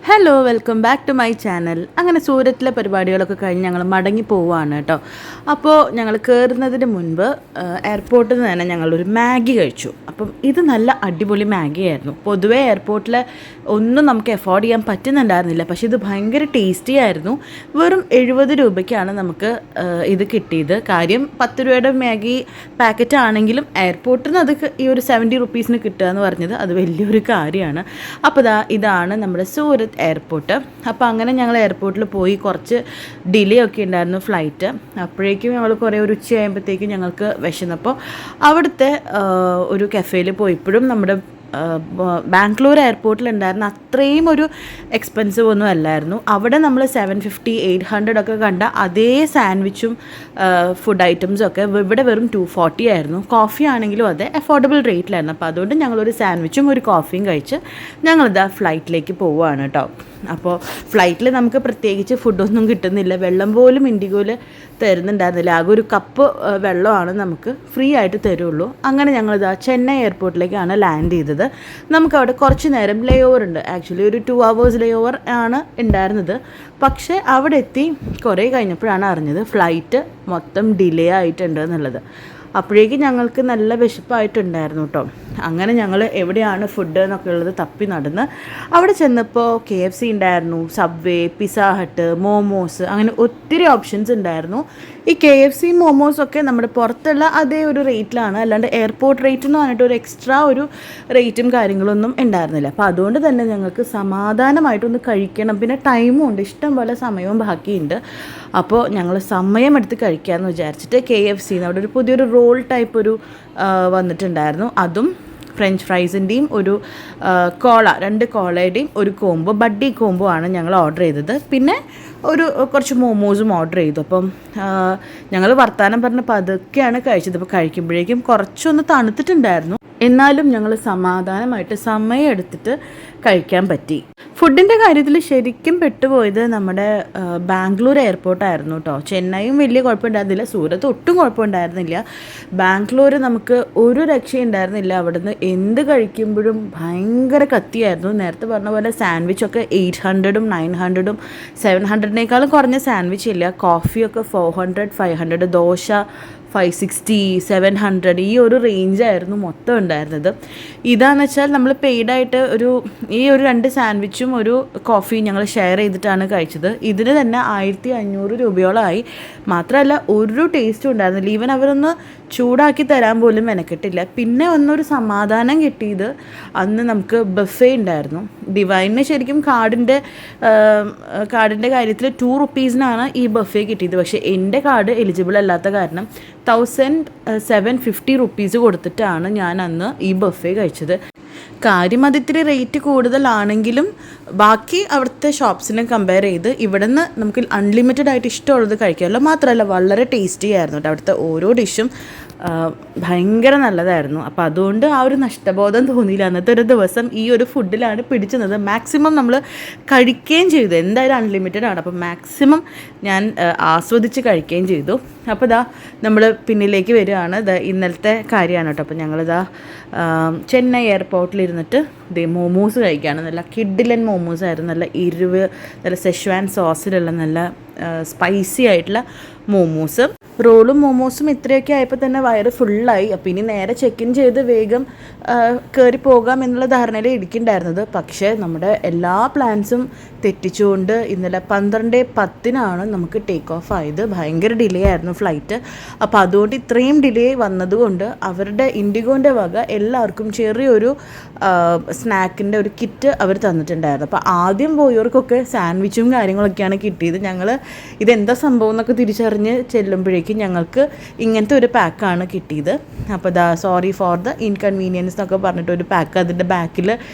Hello welcome back to my channel. അങ്ങനെ സൂരത്തിലെ പരിപാടികളൊക്കെ കഴിഞ്ഞ് ഞങ്ങൾ മടങ്ങി പോവുകയാണ് കേട്ടോ. അപ്പോൾ ഞങ്ങൾ കയറുന്നതിന് മുൻപ് എയർപോർട്ടിൽ നിന്ന് തന്നെ ഞങ്ങളൊരു മാഗി കഴിച്ചു. അപ്പം ഇത് നല്ല അടിപൊളി മാഗി ആയിരുന്നു. പൊതുവേ എയർപോർട്ടിൽ ഒന്നും നമുക്ക് അഫോർഡ് ചെയ്യാൻ പറ്റുന്നുണ്ടായിരുന്നില്ല, പക്ഷേ ഇത് ഭയങ്കര ടേസ്റ്റി ആയിരുന്നു. വെറും 70 രൂപയ്ക്കാണ് നമുക്ക് ഇത് കിട്ടിയത്. കാര്യം 10 രൂപയുടെ മാഗി പാക്കറ്റ് ആണെങ്കിലും എയർപോർട്ടിൽ നിന്ന് അത് ഈ ഒരു 70 റുപ്പീസിന് കിട്ടുക എന്ന് പറഞ്ഞത് അത് വലിയൊരു കാര്യമാണ്. അപ്പോൾ ഇതാണ് നമ്മുടെ സൂരത്ത് എയർപോർട്ട്. അപ്പോൾ അങ്ങനെ ഞങ്ങൾ എയർപോർട്ടിൽ പോയി. കുറച്ച് ഡിലേ ഒക്കെ ഉണ്ടായിരുന്നു ഫ്ലൈറ്റ്. അപ്പോഴേക്കും ഞങ്ങൾ കുറേ ഒരു ഉച്ചയാകുമ്പോഴത്തേക്കും ഞങ്ങൾക്ക് വിശന്നപ്പോൾ അവിടുത്തെ ഒരു കഫേയിൽ പോയി. ഇപ്പോഴും നമ്മുടെ ബാംഗ്ലൂർ എയർപോർട്ടിലുണ്ടായിരുന്ന അത്രയും ഒരു എക്സ്പെൻസീവ് ഒന്നും അല്ലായിരുന്നു. അവിടെ നമ്മൾ 750 800 ഒക്കെ കണ്ട അതേ സാൻഡ്വിച്ചും ഫുഡ് ഐറ്റംസും ഒക്കെ ഇവിടെ വെറും 240 ആയിരുന്നു. കോഫി ആണെങ്കിലും അതെ അഫോർഡബിൾ റേറ്റിലായിരുന്നു. അപ്പോൾ അതുകൊണ്ട് ഞങ്ങളൊരു സാൻഡ്വിച്ചും ഒരു കോഫിയും കഴിച്ച് ഞങ്ങളിതാ ഫ്ലൈറ്റിലേക്ക് പോവുകയാണ് കേട്ടോ. അപ്പോൾ ഫ്ലൈറ്റിൽ നമുക്ക് പ്രത്യേകിച്ച് ഫുഡൊന്നും കിട്ടുന്നില്ല. വെള്ളം പോലും ഇൻഡിഗോയിൽ തരുന്നുണ്ടായിരുന്നില്ല. ആകെ ഒരു കപ്പ് വെള്ളമാണ് നമുക്ക് ഫ്രീ ആയിട്ട് തരുള്ളൂ. അങ്ങനെ ഞങ്ങളിതാ ചെന്നൈ എയർപോർട്ടിലേക്കാണ് ലാൻഡ് ചെയ്തത്. നമുക്കവിടെ കുറച്ച് നേരം ലേ ഓവർ ഉണ്ട്. ആക്ച്വലി ഒരു 2 hours ലേ ഓവർ ആണ് ഉണ്ടായിരുന്നത്. പക്ഷേ അവിടെ എത്തി കുറേ കഴിഞ്ഞപ്പോഴാണ് അറിഞ്ഞത് ഫ്ലൈറ്റ് മൊത്തം ഡിലേ ആയിട്ടുണ്ട് എന്നുള്ളത്. അപ്പോഴേക്കും ഞങ്ങൾക്ക് നല്ല വിശപ്പായിട്ടുണ്ടായിരുന്നു കേട്ടോ. അങ്ങനെ ഞങ്ങൾ എവിടെയാണ് ഫുഡ് എന്നൊക്കെ ഉള്ളത് തപ്പി നടന്ന് അവിടെ ചെന്നപ്പോൾ KFC ഉണ്ടായിരുന്നു, സബ്വേ, പിസ്സ ഹട്ട്, മോമോസ്, അങ്ങനെ ഒത്തിരി ഓപ്ഷൻസ് ഉണ്ടായിരുന്നു. ഈ KFC മോമോസൊക്കെ നമ്മുടെ പുറത്തുള്ള അതേ ഒരു റേറ്റിലാണ്, അല്ലാണ്ട് എയർപോർട്ട് റേറ്റ് എന്ന് പറഞ്ഞിട്ട് ഒരു എക്സ്ട്രാ ഒരു റേറ്റും കാര്യങ്ങളൊന്നും ഉണ്ടായിരുന്നില്ല. അപ്പോൾ അതുകൊണ്ട് തന്നെ ഞങ്ങൾക്ക് സമാധാനമായിട്ടൊന്ന് കഴിക്കണം. പിന്നെ ടൈമും ഉണ്ട്, ഇഷ്ടം പോലെ സമയവും ബാക്കിയുണ്ട്. അപ്പോൾ ഞങ്ങൾ സമയമെടുത്ത് കഴിക്കാമെന്ന് വിചാരിച്ചിട്ട് KFC അവിടെ ഒരു പുതിയൊരു റോൾ ടൈപ്പ് ഒരു വന്നിട്ടുണ്ടായിരുന്നു. അതും ഫ്രഞ്ച് ഫ്രൈസിൻ്റെയും ഒരു കോള, 2 കോളയുടെയും ഒരു കോംബോ, ബഡ്ഡി കോംബോ ആണ് ഞങ്ങൾ ഓർഡർ ചെയ്തത്. പിന്നെ കുറച്ച് മോമോസും ഓർഡർ ചെയ്തു. അപ്പം ഞങ്ങൾ വർത്തമാനം പറഞ്ഞപ്പോൾ അതൊക്കെയാണ് കഴിച്ചത്. അപ്പോൾ കഴിക്കുമ്പോഴേക്കും കുറച്ചൊന്ന് തണുത്തിട്ടുണ്ടായിരുന്നു. എന്നാലും ഞങ്ങൾ സമാധാനമായിട്ട് സമയം എടുത്തിട്ട് കഴിക്കാൻ പറ്റി. ഫുഡിൻ്റെ കാര്യത്തിൽ ശരിക്കും പെട്ടുപോയത് നമ്മുടെ ബാംഗ്ലൂർ എയർപോർട്ടായിരുന്നു കേട്ടോ. ചെന്നൈയും വലിയ കുഴപ്പമുണ്ടായിരുന്നില്ല, സൂരത്ത് ഒട്ടും കുഴപ്പമുണ്ടായിരുന്നില്ല. ബാംഗ്ലൂർ നമുക്ക് ഒരു രക്ഷയുണ്ടായിരുന്നില്ല. അവിടുന്ന് എന്ത് കഴിക്കുമ്പോഴും ഭയങ്കര കത്തിയായിരുന്നു. നേരത്തെ പറഞ്ഞ പോലെ സാൻഡ്വിച്ചൊക്കെ 800 900 700 കുറഞ്ഞ സാൻഡ്വിച്ച് ഇല്ല. കോഫിയൊക്കെ 400 500, ദോശ 560 700 ഈ ഒരു റേഞ്ചായിരുന്നു മൊത്തം ഉണ്ടായിരുന്നത്. ഇതാണെന്ന് വെച്ചാൽ നമ്മൾ പെയ്ഡായിട്ട് ഈ ഒരു 2 സാൻഡ്വിച്ചും ഒരു കോഫിയും ഞങ്ങൾ ഷെയർ ചെയ്തിട്ടാണ് കഴിച്ചത്. ഇതിന് തന്നെ 1500 രൂപയോളമായി. മാത്രമല്ല ഒരു ടേസ്റ്റും ഉണ്ടായിരുന്നില്ല. ഈവൻ അവരൊന്ന് ചൂടാക്കി തരാൻ പോലും മെനക്കെട്ടില്ല. പിന്നെ ഒന്നൊരു സമാധാനം കിട്ടിയത് അന്ന് നമുക്ക് ബഫേ ഉണ്ടായിരുന്നു. ഡിവൈനിന് ശരിക്കും കാർഡിൻ്റെ കാര്യത്തിൽ 2 റുപ്പീസിനാണ് ഈ ബഫേ കിട്ടിയത്. പക്ഷേ എൻ്റെ കാർഡ് എലിജിബിൾ അല്ലാത്ത കാരണം 1750 റുപ്പീസ് കൊടുത്തിട്ടാണ് ഞാൻ അന്ന് ഈ ബഫേ കഴിച്ചത്. കാര്യം അതിത്തിരി റേറ്റ് കൂടുതലാണെങ്കിലും ബാക്കി അവിടുത്തെ ഷോപ്സിനെ കമ്പയർ ചെയ്ത് ഇവിടെ നിന്ന് നമുക്ക് അൺലിമിറ്റഡ് ആയിട്ട് ഇഷ്ടമുള്ളത് കഴിക്കാമല്ലോ. മാത്രമല്ല വളരെ ടേസ്റ്റി ആയിരുന്നു കേട്ടോ. അവിടുത്തെ ഓരോ ഡിഷും ഭയങ്കര നല്ലതായിരുന്നു. അപ്പോൾ അതുകൊണ്ട് ആ ഒരു നഷ്ടബോധം തോന്നിയില്ല. അന്നത്തെ ഒരു ദിവസം ഈ ഒരു ഫുഡിലാണ് പിടിച്ചുന്നത്. മാക്സിമം നമ്മൾ കഴിക്കുകയും ചെയ്തു. എന്തായാലും അൺലിമിറ്റഡ് ആണ്, അപ്പോൾ മാക്സിമം ഞാൻ ആസ്വദിച്ച് കഴിക്കുകയും ചെയ്തു. അപ്പോൾ നമ്മൾ പിന്നിലേക്ക് വരികയാണ്. ഇന്നലത്തെ കാര്യമാണ് കേട്ടോ. അപ്പോൾ ഞങ്ങളിതാ ചെന്നൈ എയർപോർട്ടിലിരുന്നിട്ട് മോമോസ് കഴിക്കുകയാണ്. നല്ല കിഡിലൻ മോമോസ് ആയിരുന്നു. നല്ല സെഷ്വാൻ സോസിലുള്ള നല്ല സ്പൈസി ആയിട്ടുള്ള മോമോസ്. റോളും മോമോസും ഇത്രയൊക്കെ ആയപ്പോൾ തന്നെ വയറ് ഫുള്ളായി. അപ്പോൾ ഇനി നേരെ ചെക്ക് ഇൻ ചെയ്ത് വേഗം കയറി പോകാം എന്നുള്ള ധാരണയിൽ ഇരിക്കുന്നുണ്ടായിരുന്നത്. പക്ഷേ നമ്മുടെ എല്ലാ പ്ലാൻസും തെറ്റിച്ചുകൊണ്ട് ഇന്നലെ 12:10 നമുക്ക് ടേക്ക് ഓഫ് ആയത്. ഭയങ്കര ഡിലേ ആയിരുന്നു ഫ്ലൈറ്റ്. അപ്പോൾ അതുകൊണ്ട് ഇത്രയും ഡിലേ വന്നതുകൊണ്ട് അവരുടെ ഇൻഡിഗോൻ്റെ വക എല്ലാവർക്കും ചെറിയൊരു സ്നാക്കിൻ്റെ ഒരു കിറ്റ് അവർ തന്നിട്ടുണ്ടായിരുന്നു. അപ്പോൾ ആദ്യം പോയവർക്കൊക്കെ സാൻഡ്വിച്ചും കാര്യങ്ങളൊക്കെയാണ് കിട്ടിയത്. ഞങ്ങൾ ഇതെന്താ സംഭവം എന്നൊക്കെ തിരിച്ചറിഞ്ഞ് ചെല്ലുമ്പോഴേക്കും ഞങ്ങൾക്ക് ഇങ്ങനത്തെ ഒരു പാക്കാണ് കിട്ടിയത്. അപ്പോൾ സോറി ഫോർ ദ ഇൻകൺവീനിയൻസ് എന്നൊക്കെ പറഞ്ഞിട്ട് ഒരു പാക്ക്, അതിൻ്റെ ബാക്കിൽ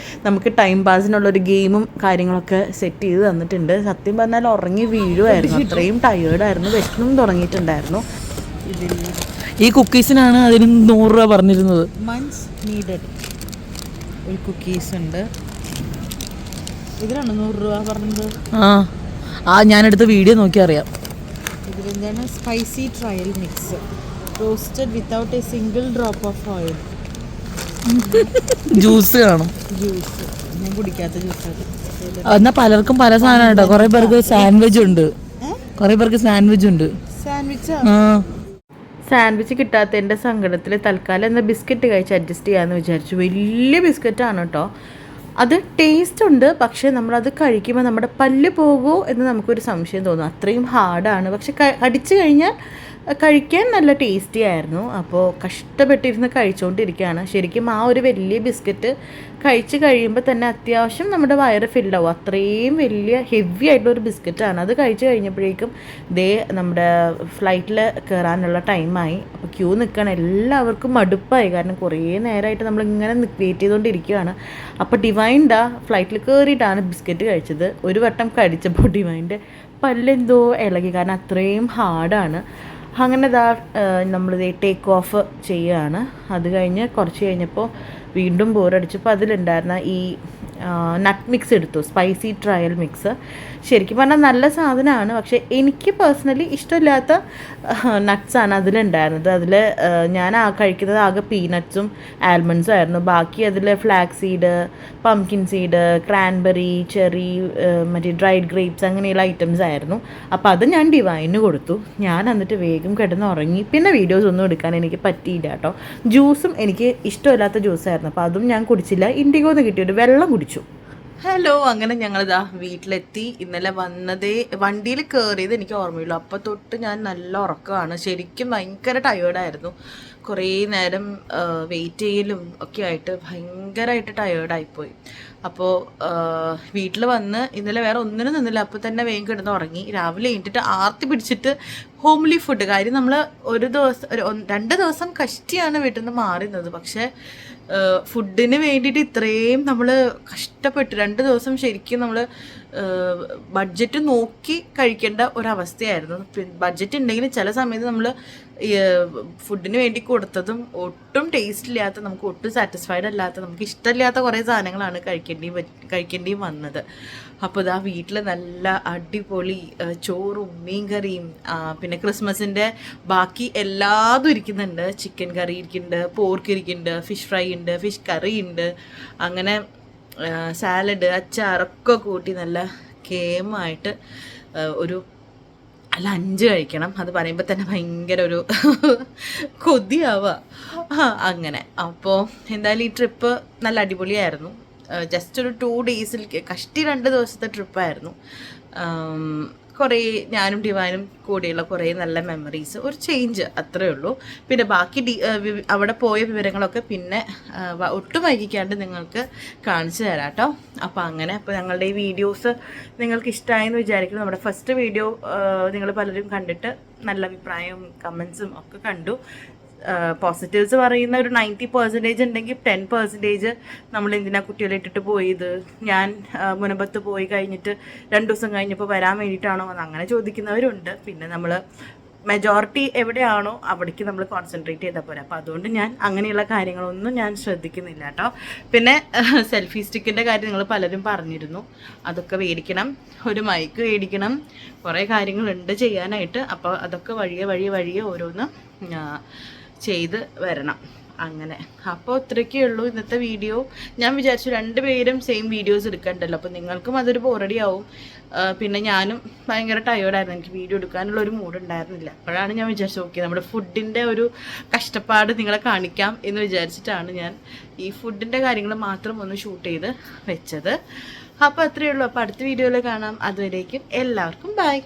നമുക്ക് ടൈം പാസിനുള്ളൊരു ഗെയിമും കാര്യങ്ങളൊക്കെ സെറ്റ് ചെയ്ത് തന്നിട്ടുണ്ട്. സത്യം പറഞ്ഞാൽ ഉറങ്ങി വീഴുമായിരുന്നു, അത്രയും ടയേർഡായിരുന്നു, വിഷമം തുടങ്ങിയിട്ടുണ്ടായിരുന്നു. ഈ കുക്കീസിനാണ് അതിന് 100 രൂപ പറഞ്ഞിരുന്നത്. മന്ത്സ് നീഡഡ് ഒരു കുക്കീസ് ഉണ്ട്. ഇതിലാണ് 100 രൂപ പറഞ്ഞത്. ഞാനെടുത്ത വീഡിയോ നോക്കി അറിയാം. ഇതിലെന്താണ് spicy trail mix, roasted without a single drop of oil. Juice കാണും. ജ്യൂസ് ഞാൻ കുടിക്കാത്ത ജ്യൂസാണ്. എന്നാ പലർക്കും പല സാധനം കേട്ടോ. കുറെ പേർക്ക് സാൻഡ്വിച്ച് ഉണ്ട്, കുറെ പേർക്ക് സാൻഡ്വിച്ച് ഉണ്ട്. സാൻഡ്വിച്ച് കിട്ടാത്തതിൻ്റെ സങ്കടത്തിൽ തൽക്കാലം എന്താ ബിസ്ക്കറ്റ് കഴിച്ച് അഡ്ജസ്റ്റ് ചെയ്യാമെന്ന് വിചാരിച്ചു. വലിയ ബിസ്ക്കറ്റാണ് കേട്ടോ. അത് ടേസ്റ്റ് ഉണ്ട്, പക്ഷേ നമ്മളത് കഴിക്കുമ്പോൾ നമ്മുടെ പല്ല് പോകുമോ എന്ന് നമുക്കൊരു സംശയം തോന്നും. അത്രയും ഹാർഡാണ്. പക്ഷെ കടിച്ചു കഴിഞ്ഞാൽ കഴിക്കാൻ നല്ല ടേസ്റ്റി ആയിരുന്നു. അപ്പോൾ കഷ്ടപ്പെട്ടിരുന്ന് കഴിച്ചുകൊണ്ടിരിക്കുകയാണ്. ശരിക്കും ആ ഒരു വലിയ ബിസ്ക്കറ്റ് കഴിച്ച് കഴിയുമ്പോൾ തന്നെ അത്യാവശ്യം നമ്മുടെ വയറ് ഫില്ലാവും. അത്രയും വലിയ ഹെവി ആയിട്ടുള്ളൊരു ബിസ്ക്കറ്റാണ്. അത് കഴിച്ച് കഴിഞ്ഞപ്പോഴേക്കും നമ്മുടെ ഫ്ലൈറ്റിൽ കയറാനുള്ള ടൈമായി. അപ്പോൾ ക്യൂ നിൽക്കണം. എല്ലാവർക്കും മടുപ്പായി. കാരണം കുറേ നേരമായിട്ട് നമ്മളിങ്ങനെ വെയിറ്റ് ചെയ്തുകൊണ്ടിരിക്കുകയാണ്. അപ്പോൾ ഡിവൈൻ്റെ ഫ്ലൈറ്റിൽ കയറിയിട്ടാണ് ബിസ്ക്കറ്റ് കഴിച്ചത്. ഒരു വട്ടം കടിച്ചപ്പോൾ ഡിവൈൻ്റെ പല്ലെന്തോ ഇളകി. കാരണം അത്രയും ഹാർഡാണ്. അങ്ങനെ നമ്മളിത് ടേക്ക് ഓഫ് ചെയ്യുകയാണ്. അത് കഴിഞ്ഞ് കുറച്ച് കഴിഞ്ഞപ്പോൾ വീണ്ടും ബോറടിച്ചപ്പോൾ അതിലുണ്ടായിരുന്ന ഈ നട്ട് മിക്സ് എടുത്തു, സ്പൈസി ട്രയൽ മിക്സ്. ശരിക്കും പറഞ്ഞാൽ നല്ല സാധനമാണ്, പക്ഷേ എനിക്ക് പേഴ്സണലി ഇഷ്ടമില്ലാത്ത നട്ട്സാണ് അതിലുണ്ടായിരുന്നത്. അതിൽ ഞാൻ കഴിക്കുന്നത് ആകെ പീനട്ട്സും ആൽമണ്ട്സും ആയിരുന്നു. ബാക്കി അതിൽ flax seed, pumpkin seed, cranberry, cherry, മറ്റേ ഡ്രൈഡ് ഗ്രേപ്സ് അങ്ങനെയുള്ള ഐറ്റംസ് ആയിരുന്നു. അപ്പോൾ അത് ഞാൻ ഡിവൈന് കൊടുത്തു. ഞാൻ എന്നിട്ട് വേഗം കിടന്ന് ഉറങ്ങി. പിന്നെ വീഡിയോസ് ഒന്നും എടുക്കാൻ എനിക്ക് പറ്റിയില്ല കേട്ടോ. ജ്യൂസും എനിക്ക് ഇഷ്ടമില്ലാത്ത ജ്യൂസായിരുന്നു, അപ്പോൾ അതും ഞാൻ കുടിച്ചില്ല. ഇൻഡിഗോന്ന് കിട്ടിയൊരു വെള്ളം കുടിച്ചു. ഹലോ, അങ്ങനെ ഞങ്ങളിതാ വീട്ടിലെത്തി. ഇന്നലെ വണ്ടിയിൽ കയറിയത് എനിക്ക് ഓർമ്മയുള്ളൂ. അപ്പോൾ തൊട്ട് ഞാൻ നല്ല ഉറക്കമാണ്. ശരിക്കും ഭയങ്കര ടയേർഡായിരുന്നു. കുറേ നേരം വെയിറ്റ് ചെയ്യലും ഒക്കെ ആയിട്ട് ഭയങ്കരമായിട്ട് ടയേർഡായിപ്പോയി. അപ്പോൾ വീട്ടിൽ വന്ന് ഇന്നലെ വേറെ ഒന്നിനും നിന്നില്ല. അപ്പോൾ തന്നെ വേഗം കിടന്ന് ഉറങ്ങി. രാവിലെ എണീറ്റിട്ട് ആർത്തി പിടിച്ചിട്ട് ഹോംലി ഫുഡ്. കാര്യം നമ്മൾ ഒരു ദിവസം 2 ദിവസം കഷ്ടിയാണ് വീട്ടിൽ നിന്ന് മാറുന്നത്. പക്ഷേ ഫുഡിന് വേണ്ടിയിട്ട് ഇത്രയും നമ്മൾ കഷ്ടപ്പെട്ടു. 2 ദിവസം ശരിക്കും നമ്മൾ ബഡ്ജറ്റ് നോക്കി കഴിക്കേണ്ട ഒരവസ്ഥയായിരുന്നു. ബഡ്ജറ്റ് ഉണ്ടെങ്കിൽ ചില സമയത്ത് നമ്മൾ ഫുഡിന് വേണ്ടി കൊടുത്തതും ഒട്ടും ടേസ്റ്റ് ഇല്ലാത്ത, നമുക്ക് ഒട്ടും സാറ്റിസ്ഫൈഡ് അല്ലാത്ത, നമുക്ക് ഇഷ്ടമില്ലാത്ത കുറേ സാധനങ്ങളാണ് കഴിക്കേണ്ടിയും വന്നത്. അപ്പോൾ ഇതാ വീട്ടിൽ നല്ല അടിപൊളി ചോറും മീൻ കറിയും പിന്നെ ക്രിസ്മസിൻ്റെ ബാക്കി എല്ലാതും ഇരിക്കുന്നുണ്ട്. ചിക്കൻ കറി ഇരിക്കുന്നുണ്ട്, പോർക്ക് ഇരിക്കുന്നുണ്ട്, ഫിഷ് ഫ്രൈ ഉണ്ട്, ഫിഷ് കറി ഉണ്ട്, അങ്ങനെ സാലഡ്, അച്ചാറൊക്കെ കൂട്ടി നല്ല കേമായിട്ട് ഒരു ലഞ്ച് കഴിക്കണം. അത് പറയുമ്പോൾ തന്നെ ഭയങ്കര ഒരു കൊതിയാവുക. അങ്ങനെ അപ്പോൾ എന്തായാലും ഈ ട്രിപ്പ് നല്ല അടിപൊളിയായിരുന്നു. ജസ്റ്റ് ഒരു 2 ഡേയ്സിൽ കഷ്ടി 2 ദിവസത്തെ ട്രിപ്പായിരുന്നു. കുറേ ഞാനും ഡിവൈനും കൂടിയുള്ള കുറേ നല്ല മെമ്മറീസ്, ഒരു ചേഞ്ച്, അത്രയേ ഉള്ളൂ. പിന്നെ ബാക്കി അവിടെ പോയ വിവരങ്ങളൊക്കെ പിന്നെ ഒട്ടും വൈകിക്കാണ്ട് നിങ്ങൾക്ക് കാണിച്ചു തരാം കേട്ടോ. അപ്പോൾ അപ്പോൾ ഞങ്ങളുടെ ഈ വീഡിയോസ് നിങ്ങൾക്ക് ഇഷ്ടമായെന്ന് വിചാരിക്കുന്നു. നമ്മുടെ ഫസ്റ്റ് വീഡിയോ നിങ്ങൾ പലരും കണ്ടിട്ട് നല്ല അഭിപ്രായവും കമൻസും ഒക്കെ കണ്ടു. പോസിറ്റീവ്സ് പറയുന്ന ഒരു 90% ഉണ്ടെങ്കിൽ 10% നമ്മൾ എന്തിനാ കുട്ടികളെ ഇട്ടിട്ട് പോയത്, ഞാൻ മുനമ്പത്ത് പോയി കഴിഞ്ഞിട്ട് 2 ദിവസം കഴിഞ്ഞപ്പോൾ വരാൻ വേണ്ടിയിട്ടാണോ എന്ന് അങ്ങനെ ചോദിക്കുന്നവരുണ്ട്. പിന്നെ നമ്മൾ മെജോറിറ്റി എവിടെയാണോ അവിടേക്ക് നമ്മൾ കോൺസെൻട്രേറ്റ് ചെയ്താൽ പോരാ. അപ്പോൾ അതുകൊണ്ട് ഞാൻ അങ്ങനെയുള്ള കാര്യങ്ങളൊന്നും ഞാൻ ശ്രദ്ധിക്കുന്നില്ല കേട്ടോ. പിന്നെ സെൽഫി സ്റ്റിക്കിൻ്റെ കാര്യം നിങ്ങൾ പലരും പറഞ്ഞിരുന്നു, അതൊക്കെ മേടിക്കണം, ഒരു മൈക്ക് മേടിക്കണം, കുറേ കാര്യങ്ങളുണ്ട് ചെയ്യാനായിട്ട്. അപ്പോൾ അതൊക്കെ വഴിയെ ഓരോന്ന് ചെയ്ത് വരണം. അങ്ങനെ അപ്പോൾ ഇത്രയൊക്കെ ഉള്ളൂ ഇന്നത്തെ വീഡിയോ. ഞാൻ വിചാരിച്ചു 2 പേരും സെയിം വീഡിയോസ് എടുക്കണ്ടല്ലോ, അപ്പോൾ നിങ്ങൾക്കും അതൊരു ബോറടി ആവും. പിന്നെ ഞാനും ഭയങ്കര ടയേർഡായിരുന്നു, എനിക്ക് വീഡിയോ എടുക്കാനുള്ള ഒരു മൂഡ് ഉണ്ടായിരുന്നില്ല. അപ്പോഴാണ് ഞാൻ വിചാരിച്ചു ഓക്കെ നമ്മുടെ ഫുഡിൻ്റെ ഒരു കഷ്ടപ്പാട് നിങ്ങളെ കാണിക്കാം എന്ന് വിചാരിച്ചിട്ടാണ് ഞാൻ ഈ ഫുഡിൻ്റെ കാര്യങ്ങൾ മാത്രം ഒന്ന് ഷൂട്ട് ചെയ്ത് വെച്ചത്. അപ്പോൾ അത്രയേ ഉള്ളൂ. അപ്പോൾ അടുത്ത വീഡിയോയിൽ കാണാം. അതുവരേക്കും എല്ലാവർക്കും ബൈ.